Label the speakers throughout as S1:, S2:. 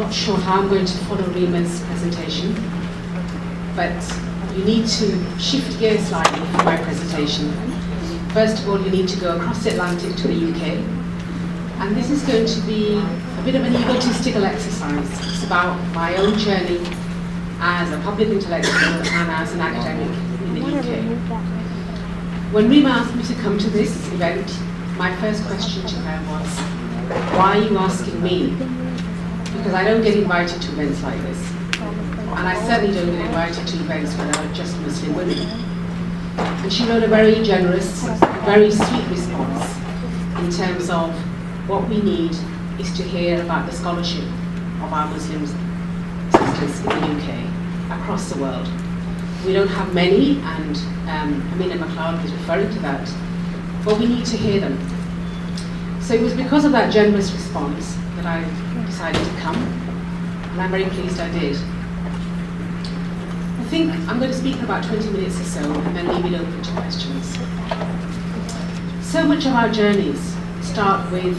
S1: not sure how I'm going to follow Rima's presentation, but you need to shift gears slightly for my presentation. First of all, you need to go across the Atlantic to the UK, and this is going to be a bit of an egotistical exercise. It's about my own journey as a public intellectual and as an academic in the UK. When Rima asked me to come to this event, my first question to her was, why are you asking me? Because I don't get invited to events like this. And I certainly don't get invited to events where there are just Muslim women. And she wrote a very generous, very sweet response in terms of what we need is to hear about the scholarship of our Muslim sisters in the UK, across the world. We don't have many, and Amina MacLeod was referring to that, but we need to hear them. So it was because of that generous response that I decided to come, and I'm very pleased I did. I think I'm going to speak for about 20 minutes or so, and then leave it open to questions. So much of our journeys start with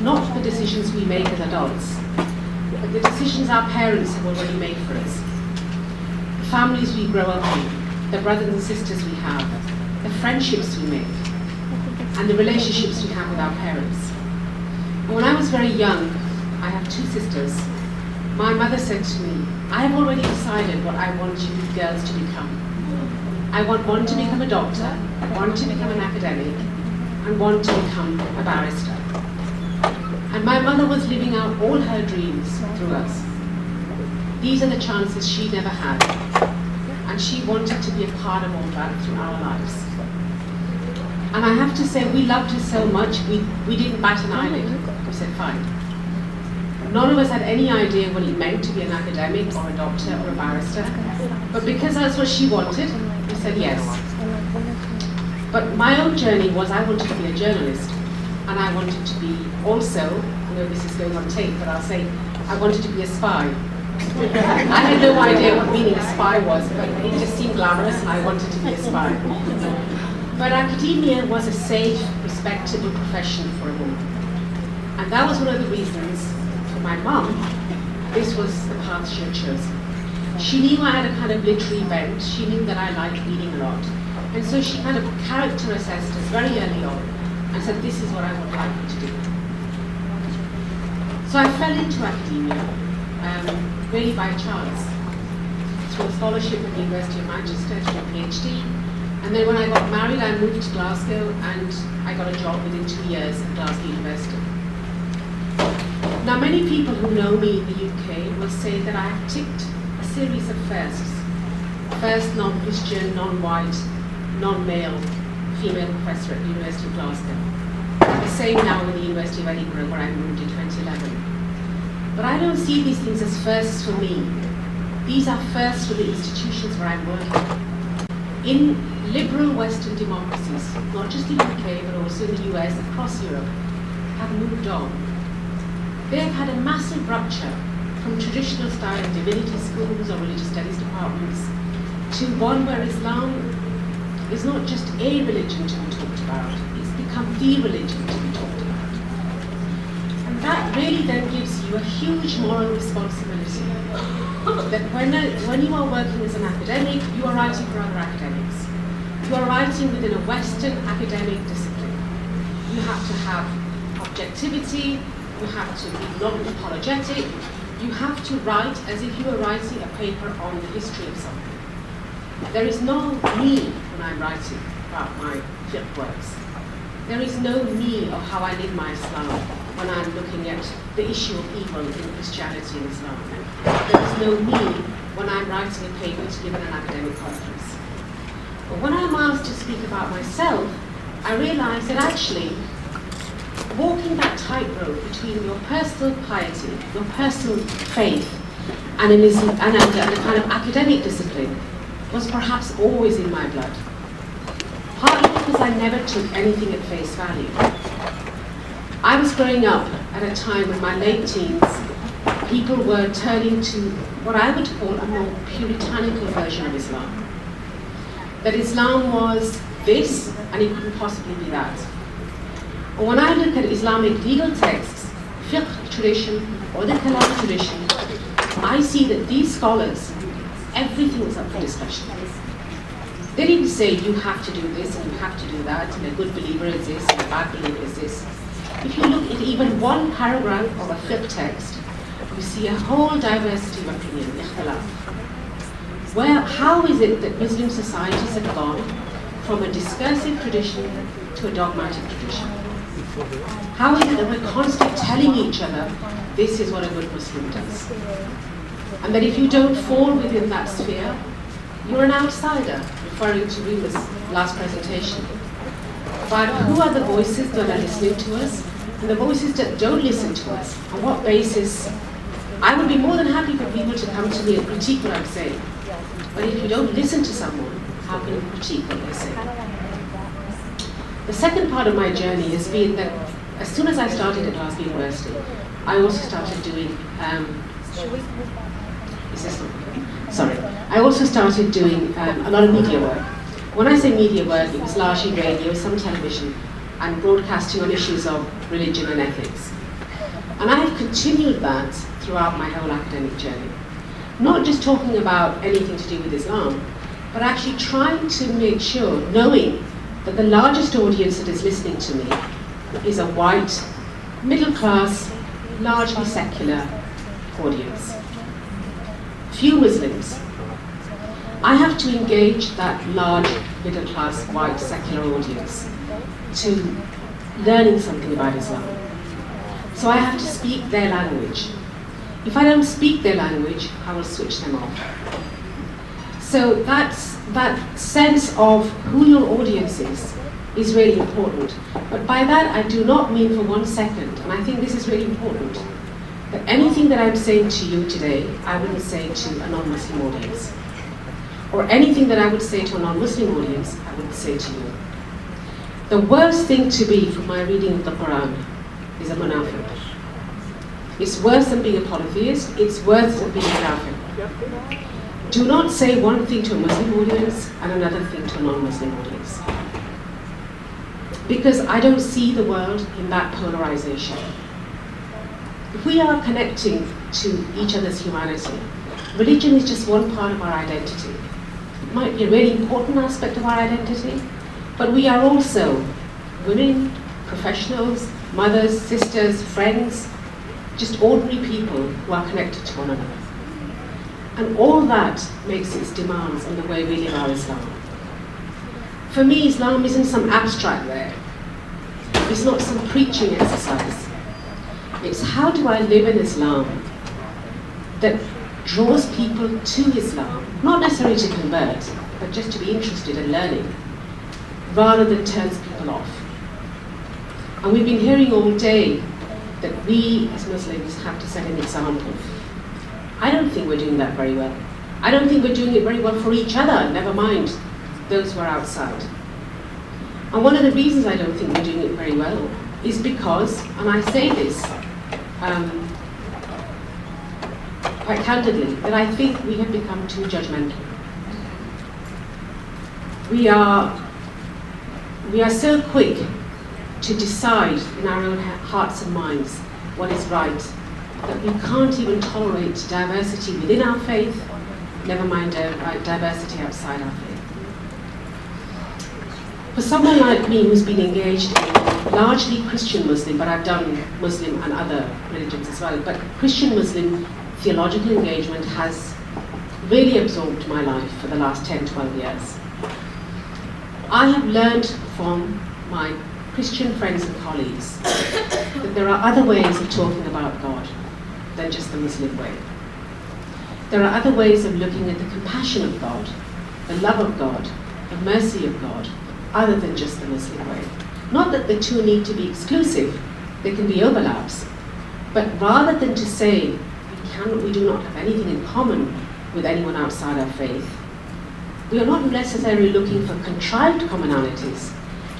S1: not the decisions we make as adults, but the decisions our parents have already made for us. The families we grow up in, the brothers and sisters we have, the friendships we make, and the relationships we have with our parents. And when I was very young, I have two sisters, my mother said to me, I have already decided what I want you girls to become. I want one to become a doctor, one to become an academic, and one to become a barrister. And my mother was living out all her dreams through us. These are the chances she never had, and she wanted to be a part of all that through our lives. And I have to say, we loved her so much, we didn't bat an eyelid. We said, fine. None of us had any idea what it meant to be an academic or a doctor or a barrister, but because that's what she wanted, we said yes. But my own journey was I wanted to be a journalist, and I wanted to be also, I know this is going on tape, but I'll say, I wanted to be a spy. I had no idea what meaning a spy was, but it just seemed glamorous, and I wanted to be a spy. But academia was a safe, respectable profession for a woman. And that was one of the reasons, for my mum, this was the path she had chosen. She knew I had a kind of literary bent, she knew that I liked reading a lot. And so she kind of character assessed us very early on and said, this is what I would like you to do. So I fell into academia, really by chance, through a scholarship at the University of Manchester, through a PhD. And then when I got married, I moved to Glasgow and I got a job within 2 years at Glasgow University. Now, many people who know me in the UK will say that I have ticked a series of firsts. First non-Christian, non-white, non-male female professor at the University of Glasgow. The same now with the University of Edinburgh, where I moved in 2011. But I don't see these things as firsts for me. These are firsts for the institutions where I'm working. In liberal Western democracies, not just the UK, but also the US, across Europe, have moved on. They have had a massive rupture from traditional style of divinity schools or religious studies departments to one where Islam is not just a religion to be talked about, it's become the religion to be talked about. And that really then gives you a huge moral responsibility. That when you are working as an academic, you are writing for other academics. You are writing within a Western academic discipline. You have to have objectivity, you have to be non-apologetic, you have to write as if you were writing a paper on the history of something. There is no me when I'm writing about my fiqh works. There is no me of how I live my Islam when I'm looking at the issue of evil in Christianity and Islam. There is no me when I'm writing a paper to give at an academic conference. But when I'm asked to speak about myself, I realize that actually walking that tightrope between your personal piety, your personal faith, and a kind of academic discipline was perhaps always in my blood. Partly because I never took anything at face value. I was growing up at a time in my late teens, people were turning to what I would call a more puritanical version of Islam. That Islam was this, and it couldn't possibly be that. And when I look at Islamic legal texts, fiqh tradition, or the Kalam tradition, I see that these scholars, everything was up for discussion. They didn't say you have to do this and you have to do that, and a good believer is this and a bad believer is this. If you look at even one paragraph of a fiqh text, you see a whole diversity of opinion, ikhtilaf. How is it that Muslim societies have gone from a discursive tradition to a dogmatic tradition? How is it that we're constantly telling each other, this is what a good Muslim does? And that if you don't fall within that sphere, you're an outsider, referring to Rima's last presentation. But who are the voices that are listening to us, and the voices that don't listen to us? On what basis? I would be more than happy for people to come to me and critique what I'm saying. But if you don't listen to someone, how can you critique what they say? The second part of my journey has been that as soon as I started at Glasgow University, I also started doing, I also started doing a lot of media work. When I say media work, it was largely radio, some television, and broadcasting on issues of religion and ethics. And I have continued that throughout my whole academic journey. Not just talking about anything to do with Islam, but actually trying to make sure, knowing that the largest audience that is listening to me is a white, middle class, largely secular audience. Few Muslims. I have to engage that large, middle class, white, secular audience to learning something about Islam. So I have to speak their language. If I don't speak their language, I will switch them off. So that sense of who your audience is really important. But by that, I do not mean for 1 second, and I think this is really important, that anything that I'm saying to you today, I wouldn't say to a non-Muslim audience. Or anything that I would say to a non-Muslim audience, I wouldn't say to you. The worst thing to be from my reading of the Quran is a munafiq. It's worse than being a polytheist, it's worse than being a kafir. Do not say one thing to a Muslim audience and another thing to a non-Muslim audience. Because I don't see the world in that polarization. If we are connecting to each other's humanity, religion is just one part of our identity. It might be a really important aspect of our identity, but we are also women, professionals, mothers, sisters, friends, just ordinary people who are connected to one another. And all that makes its demands on the way we live our Islam. For me, Islam isn't some abstract there. It's not some preaching exercise. It's how do I live in Islam that draws people to Islam, not necessarily to convert, but just to be interested in learning, rather than turns people off. And we've been hearing all day that we as Muslims have to set an example. I don't think we're doing that very well. I don't think we're doing it very well for each other, never mind those who are outside. And one of the reasons I don't think we're doing it very well is because, and I say this quite candidly, that I think we have become too judgmental. We are so quick to decide in our own hearts and minds what is right, that we can't even tolerate diversity within our faith, never mind diversity outside our faith. For someone like me who's been engaged in largely Christian Muslim, but I've done Muslim and other religions as well, but Christian Muslim theological engagement has really absorbed my life for the last 10, 12 years. I have learned from my Christian friends and colleagues that there are other ways of talking about God than just the Muslim way. There are other ways of looking at the compassion of God, the love of God, the mercy of God, other than just the Muslim way. Not that the two need to be exclusive, there can be overlaps, but rather than to say we do not have anything in common with anyone outside our faith, we are not necessarily looking for contrived commonalities,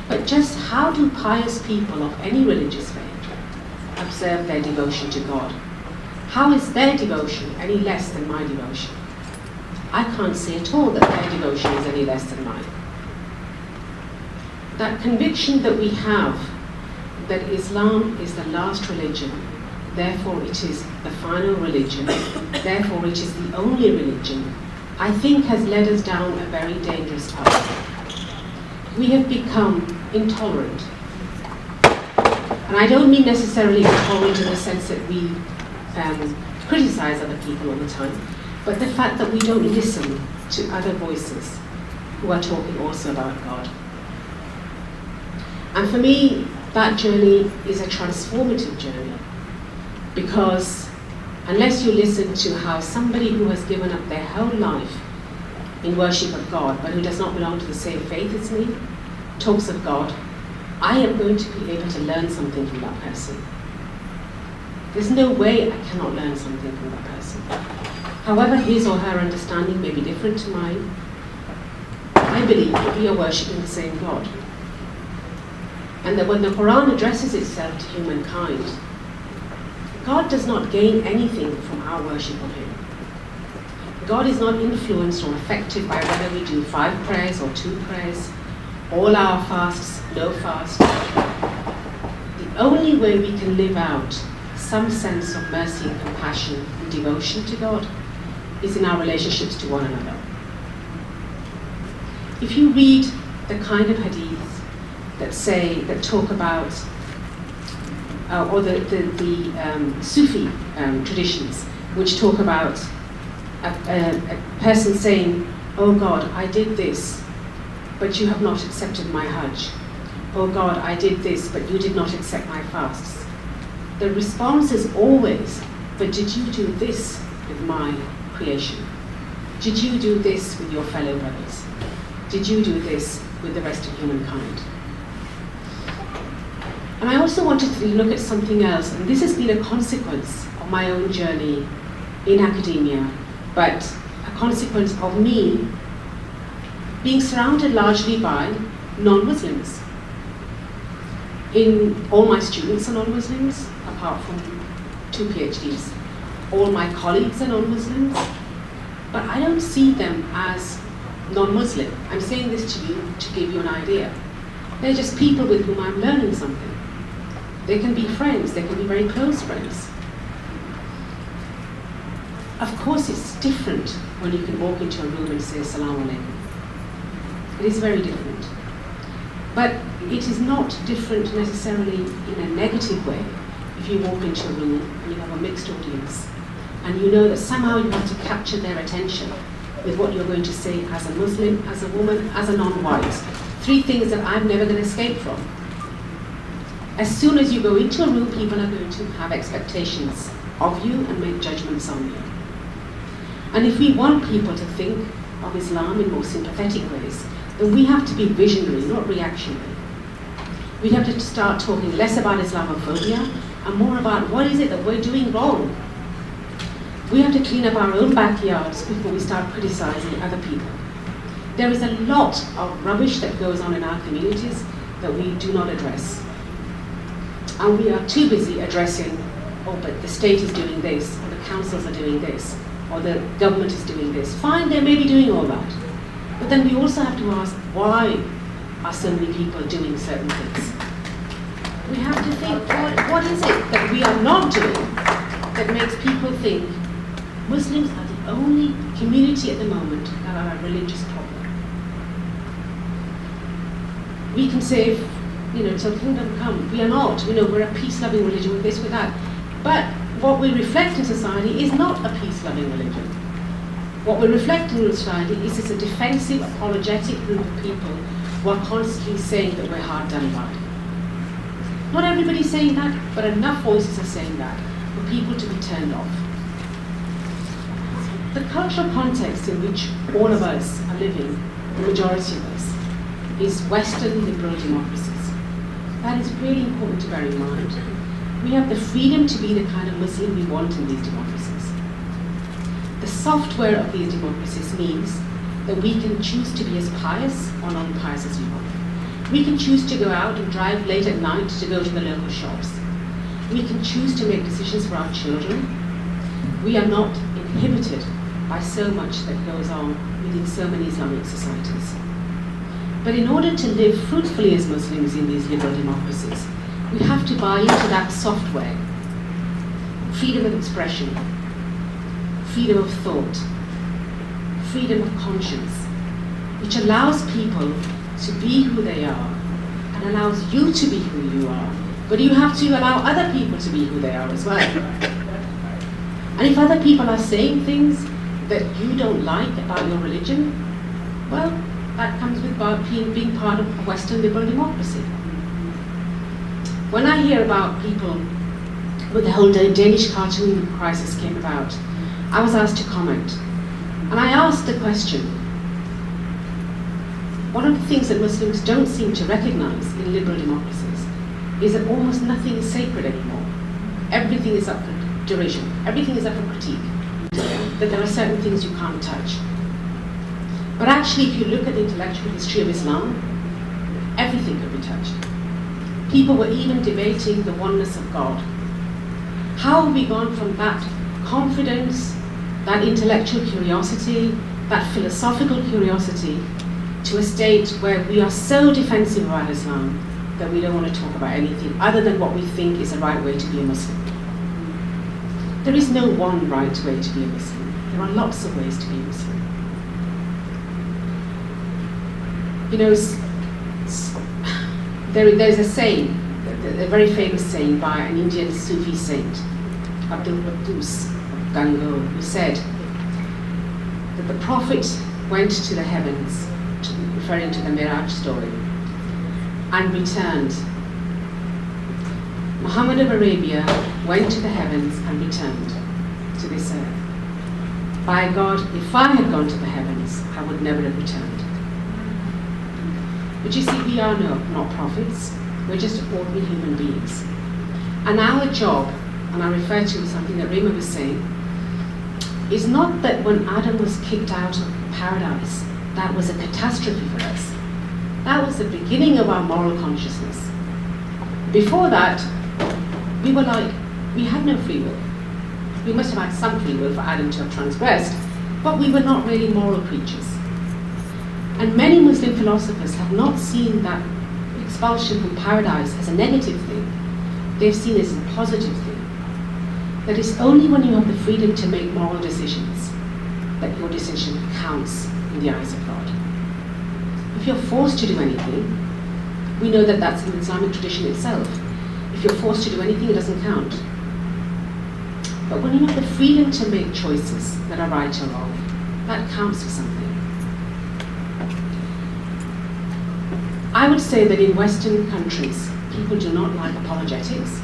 S1: but just how do pious people of any religious faith observe their devotion to God? How is their devotion any less than my devotion? I can't say at all that their devotion is any less than mine. That conviction that we have that Islam is the last religion therefore it is the final religion, therefore it is the only religion, I think has led us down a very dangerous path. We have become intolerant. And I don't mean necessarily intolerant in the sense that we criticize other people all the time, but the fact that we don't listen to other voices who are talking also about God. And for me, that journey is a transformative journey, because unless you listen to how somebody who has given up their whole life in worship of God, but who does not belong to the same faith as me, talks of God, I am going to be able to learn something from that person. There's no way I cannot learn something from that person. However his or her understanding may be different to mine, I believe that we are worshipping the same God. And that when the Quran addresses itself to humankind, God does not gain anything from our worship of him. God is not influenced or affected by whether we do 5 prayers or 2 prayers, all our fasts, no fast. The only way we can live out some sense of mercy and compassion and devotion to God is in our relationships to one another. If you read the kind of hadith that talk about, or the Sufi traditions, which talk about a person saying, "Oh God, I did this, but you have not accepted my Hajj. Oh God, I did this, but you did not accept my fasts." The response is always, "But did you do this with my creation? Did you do this with your fellow brothers? Did you do this with the rest of humankind?" And I also wanted to look at something else, and this has been a consequence of my own journey in academia, but a consequence of me being surrounded largely by non-Muslims. All my students are non-Muslims, apart from 2 PhDs. All my colleagues are non-Muslims, but I don't see them as non-Muslim. I'm saying this to you to give you an idea. They're just people with whom I'm learning something. They can be friends, they can be very close friends. Of course it's different when you can walk into a room and say Assalamu alaikum. It is very different. But it is not different necessarily in a negative way if you walk into a room and you have a mixed audience and you know that somehow you have to capture their attention with what you're going to say as a Muslim, as a woman, as a non-white. 3 things that I'm never going to escape from. As soon as you go into a room, people are going to have expectations of you and make judgments on you. And if we want people to think of Islam in more sympathetic ways, then we have to be visionary, not reactionary. We have to start talking less about Islamophobia and more about what is it that we're doing wrong. We have to clean up our own backyards before we start criticizing other people. There is a lot of rubbish that goes on in our communities that we do not address. And we are too busy addressing, "Oh, but the state is doing this, or the councils are doing this, or the government is doing this." Fine, they may be doing all that. But then we also have to ask, why are so many people doing certain things? We have to think, what is it that we are not doing that makes people think Muslims are the only community at the moment that are a religious problem? We can say, till kingdom come. We are not. We're a peace-loving religion with this, with that. But what we reflect in society is not a peace-loving religion. What we reflect in society is it's a defensive, apologetic group of people who are constantly saying that we're hard done by. Not everybody's saying that, but enough voices are saying that for people to be turned off. The cultural context in which all of us are living, the majority of us, is Western liberal democracies. That is really important to bear in mind. We have the freedom to be the kind of Muslim we want in these democracies. The software of these democracies means that we can choose to be as pious or non-pious as we want. We can choose to go out and drive late at night to go to the local shops. We can choose to make decisions for our children. We are not inhibited by so much that goes on within so many Islamic societies. But in order to live fruitfully as Muslims in these liberal democracies, we have to buy into that software. freedom of expression, freedom of thought, freedom of conscience, which allows people to be who they are and allows you to be who you are. But you have to allow other people to be who they are as well. And if other people are saying things that you don't like about your religion, well, that comes with being part of a Western liberal democracy. When I hear about people, when the whole Danish cartoon crisis came about, I was asked to comment. And I asked the question, one of the things that Muslims don't seem to recognize in liberal democracies is that almost nothing is sacred anymore. Everything is up for derision. Everything is up for critique. That there are certain things you can't touch. But actually, if you look at the intellectual history of Islam, everything could be touched. People were even debating the oneness of God. How have we gone from that confidence, that intellectual curiosity, that philosophical curiosity, to a state where we are so defensive about Islam that we don't want to talk about anything other than what we think is the right way to be a Muslim? There is no one right way to be a Muslim. There are lots of ways to be a Muslim. You know, there's a saying, a very famous saying by an Indian Sufi saint, Abdul Quddus of Gangoh, who said that the Prophet went to the heavens, referring to the Miraj story, and returned. Muhammad of Arabia went to the heavens and returned to this earth. By God, if I had gone to the heavens, I would never have returned. But you see, we are not prophets, we're just ordinary human beings. And our job, and I refer to something that Rima was saying, is not that when Adam was kicked out of paradise, that was a catastrophe for us. That was the beginning of our moral consciousness. Before that, we were like, we had no free will. We must have had some free will for Adam to have transgressed, but we were not really moral creatures. And many Muslim philosophers have not seen that expulsion from paradise as a negative thing. They've seen it as a positive thing. That it's only when you have the freedom to make moral decisions that your decision counts in the eyes of God. If you're forced to do anything, we know that that's in the Islamic tradition itself. If you're forced to do anything, it doesn't count. But when you have the freedom to make choices that are right or wrong, that counts for something. I would say that in Western countries, people do not like apologetics,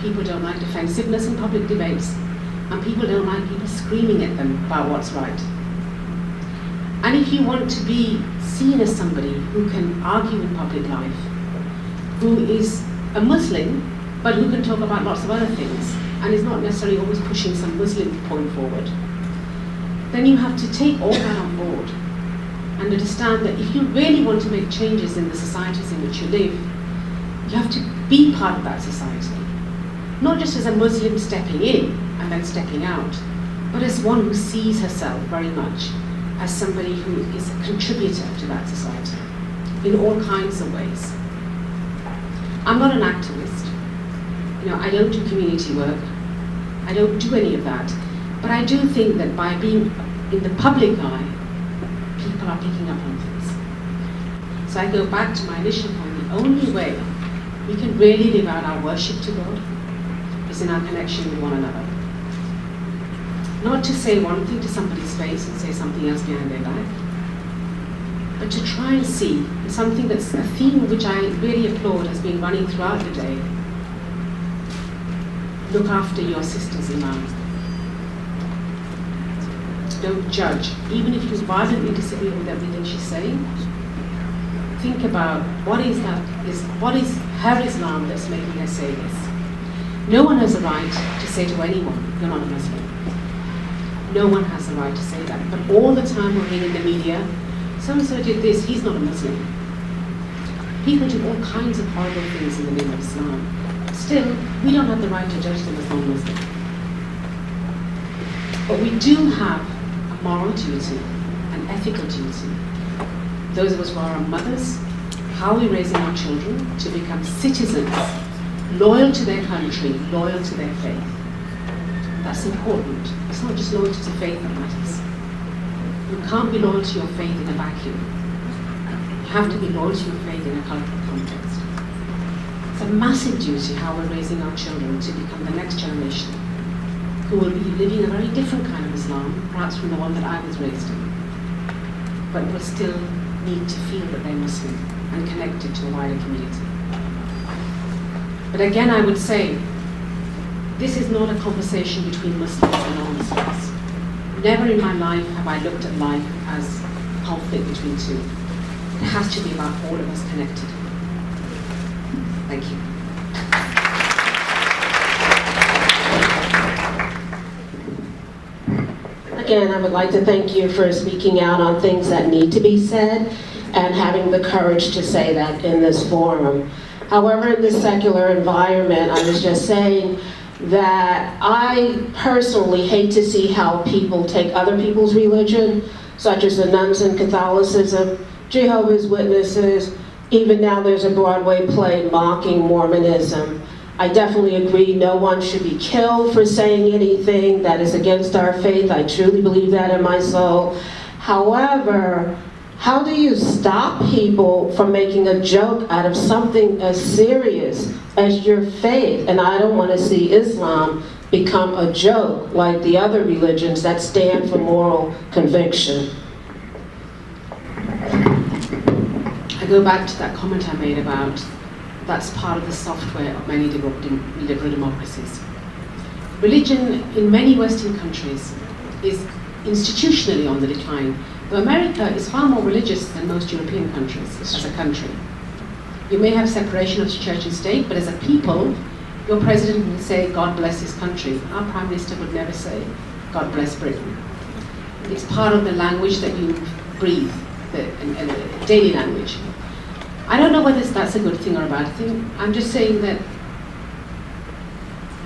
S1: people don't like defensiveness in public debates, and people don't like people screaming at them about what's right. And if you want to be seen as somebody who can argue in public life, who is a Muslim, but who can talk about lots of other things, and is not necessarily always pushing some Muslim point forward, then you have to take all that on board and understand that if you really want to make changes in the societies in which you live, you have to be part of that society. Not just as a Muslim stepping in and then stepping out, but as one who sees herself very much as somebody who is a contributor to that society in all kinds of ways. I'm not an activist. You know, I don't do community work. I don't do any of that. But I do think that by being in the public eye, people are picking up on things. So I go back to my initial point. The only way we can really live out our worship to God is in our connection with one another. Not to say one thing to somebody's face and say something else behind their back, but to try and see something that's a theme which I really applaud has been running throughout the day. Look after your sisters Imam. Don't judge. Even if you violently disagree with everything she's saying, think about what is her Islam that's making her say this. No one has a right to say to anyone, you're not a Muslim. No one has the right to say that. But all the time we're reading in the media, so-and-so did this, he's not a Muslim. People do all kinds of horrible things in the name of Islam. Still, we don't have the right to judge them as non-Muslim. But we do have a moral duty, an ethical duty. Those of us who are our mothers, how are we raising our children to become citizens, loyal to their country, loyal to their faith? That's important. It's not just loyalty to faith that matters. You can't be loyal to your faith in a vacuum. You have to be loyal to your faith in a cultural context. It's a massive duty how we're raising our children to become the next generation who will be living a very different kind of Islam, perhaps from the one that I was raised in, but will still need to feel that they're Muslim and connected to a wider community. But again, I would say, this is not a conversation between Muslims and non-Muslims. Never in my life have I looked at life as a conflict between two. It has to be about all of us connected. Thank you.
S2: Again, I would like to thank you for speaking out on things that need to be said and having the courage to say that in this forum. However, in this secular environment, I was just saying that I personally hate to see how people take other people's religion, such as the nuns in Catholicism, Jehovah's Witnesses, even now there's a Broadway play mocking Mormonism. I definitely agree no one should be killed for saying anything that is against our faith. I truly believe that in my soul. However, how do you stop people from making a joke out of something as serious as your faith? And I don't want to see Islam become a joke like the other religions that stand for moral conviction.
S1: I go back to that comment I made about that's part of the software of many liberal democracies. Religion in many Western countries is institutionally on the decline. Though America is far more religious than most European countries as a country. You may have separation of church and state, but as a people, your president will say, God bless his country. Our prime minister would never say, God bless Britain. It's part of the language that you breathe, the daily language. I don't know whether that's a good thing or a bad thing. I'm just saying that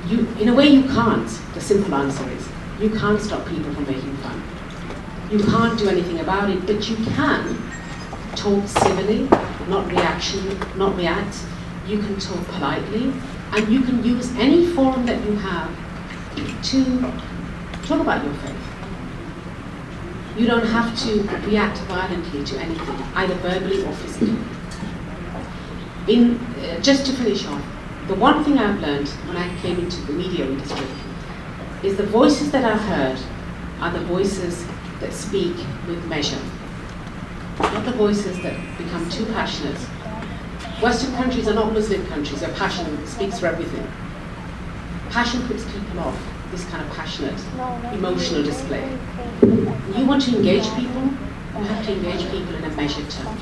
S1: you, in a way you can't. The simple answer is, you can't stop people from making fun. You can't do anything about it, but you can talk civilly, not react. You can talk politely, and you can use any forum that you have to talk about your faith. You don't have to react violently to anything, either verbally or physically. Just to finish off, the one thing I've learned when I came into the media industry is the voices that I've heard are the voices that speak with measure, not the voices that become too passionate. Western countries are not Muslim countries, where passion speaks for everything. Passion puts people off, this kind of passionate, emotional display. You want to engage people, you have to engage people in a measured tone.